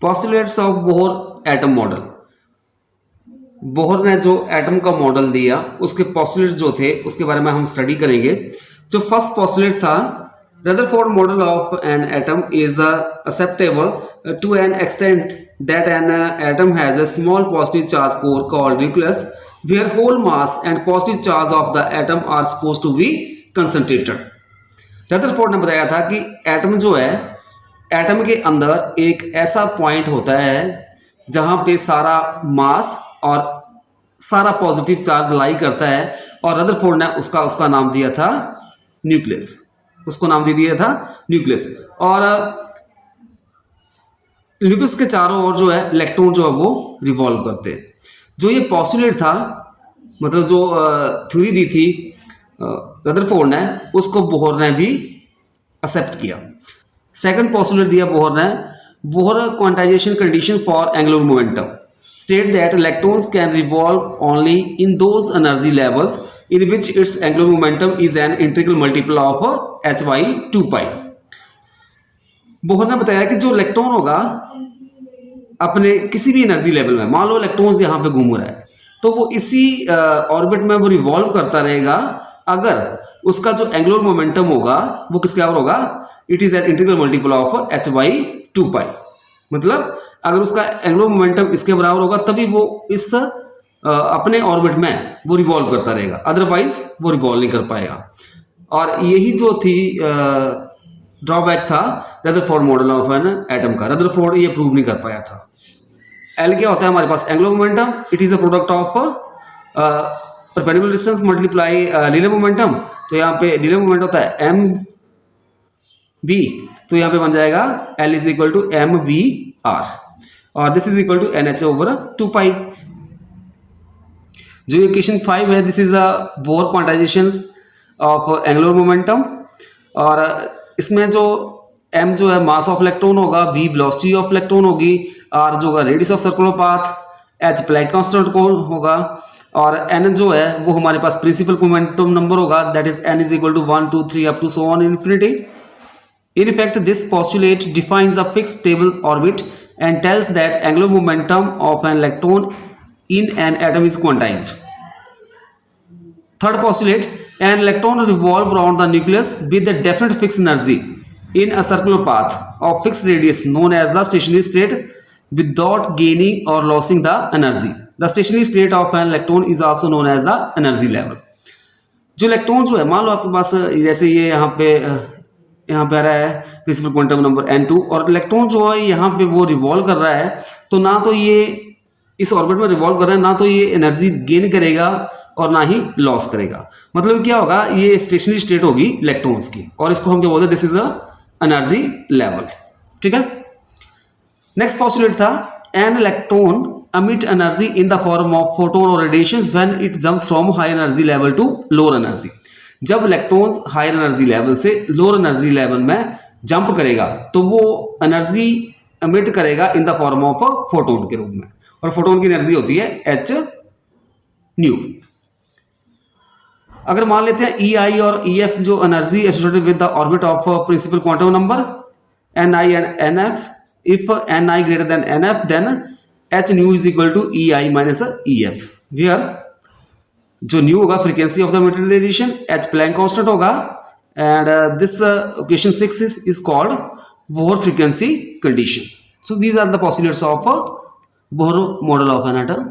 Postulates of Bohr atom model. Bohr ने जो atom का मॉडल दिया उसके पॉस्टुलेट्स जो थे उसके बारे में हम स्टडी करेंगे। जो फर्स्ट पॉस्टुलेट था, Rutherford model of an atom is acceptable to an extent that an atom has a small positive charge core called nucleus where whole mass and positive charge of the atom are supposed to be concentrated। Rutherford ने बताया था कि atom जो है, atom के अंदर एक ऐसा पॉइंट होता है जहां पे सारा मास और सारा पॉजिटिव चार्ज लाई करता है, और रदरफोर्ड ने उसका नाम दिया था न्यूक्लियस। उसको नाम दे दिया था न्यूक्लियस। और न्यूक्लियस के चारों ओर जो है इलेक्ट्रॉन जो है वो रिवॉल्व करते हैं। जो ये पॉस्टुलेट था, मतलब जो थ्योरी दी थी रदरफोर्ड ने, उसको बोहर ने भी एक्सेप्ट किया। सेकंड पॉस्टुलेट दिया बोहर ने, Bohr quantization condition for angular momentum state that electrons can revolve only in those energy levels in which its angular momentum is an integral multiple of h by 2 pi। Bohr ने बताया कि जो electron होगा अपने किसी भी energy level में, मान लो इलेक्ट्रॉन्स यहाँ पे घूम रहा है, तो वो इसी ऑर्बिट में वो रिवॉल्व करता रहेगा अगर उसका जो एंगुलर मोमेंटम होगा वो किसके बराबर होगा, it is an integral multiple of h by 2 pi। मतलब अगर उसका एंगुलर मोमेंटम इसके बराबर होगा तभी वो इस अपने ऑर्बिट में वो रिवॉल्व करता रहेगा, अदरवाइज वो रिवॉल्व नहीं कर पाएगा। और यही जो थी ड्रॉबैक था Rutherford model of an atom का। रदरफोर्ड ये प्रूव नहीं कर पाया था। एल क्या होता है हमारे पास, angular momentum, it is a product of perpendicular distance multiply linear momentum. तो यहाँ पे लीनियर मोमेंटम होता है एम बी, तो यहाँ पे बन जाएगा L is equal to m v r, और this is equal to n h over 2 pi. जो इक्वेशन 5 है, this is a Bohr quantization of angular momentum, और इसमें जो m जो है मास ऑफ इलेक्ट्रॉन होगा, v वेलोसिटी ऑफ इलेक्ट्रॉन होगी, r जो होगा radius of circular path, h Planck constant को होगा, और n जो है वो हमारे पास प्रिंसिपल मोमेंटम नंबर होगा, that is n is equal to 1 2 3 up to so on infinity. In effect, this postulate defines a fixed stable orbit and tells that angular momentum of an electron in an atom is quantized. Third postulate, an electron revolves around the nucleus with a definite fixed energy in a circular path of fixed radius known as the stationary state without gaining or losing the energy. The stationary state of an electron is also known as the energy level. जो electron जो है, मान लो आपके पास जैसे ये यहाँ पे आ रहा है प्रिंसिपल क्वांटम नंबर n2, और इलेक्ट्रॉन जो है यहाँ पे वो रिवॉल्व कर रहा है, तो ना तो ये इस ऑर्बिट में रिवॉल्व कर रहा है, ना तो ये एनर्जी गेन करेगा और ना ही लॉस करेगा। मतलब क्या होगा, ये स्टेशनरी स्टेट होगी इलेक्ट्रॉन्स की, और इसको हम क्या बोलते हैं, this is a energy level. ठीक है। नेक्स्ट पॉस्टुलेट था, an electron emit energy in the form of photon or radiations when it jumps from high energy level to lower energy। जब इलेक्ट्रॉन्स हायर एनर्जी लेवल से lower energy level में jump करेगा तो वो energy emit करेगा in the form of photon के रूप में, और फोटोन की एनर्जी होती है h न्यू। अगर मान लेते हैं ई आई और ई एफ जो energy associated with the orbit of principal quantum number n i and n f, if n i greater than n f then h nu is equal to E i minus E f, where जो nu होगा frequency of the material radiation, h Planck constant होगा, and this equation 6 is called Bohr frequency condition. So these are the postulates of Bohr model of an atom.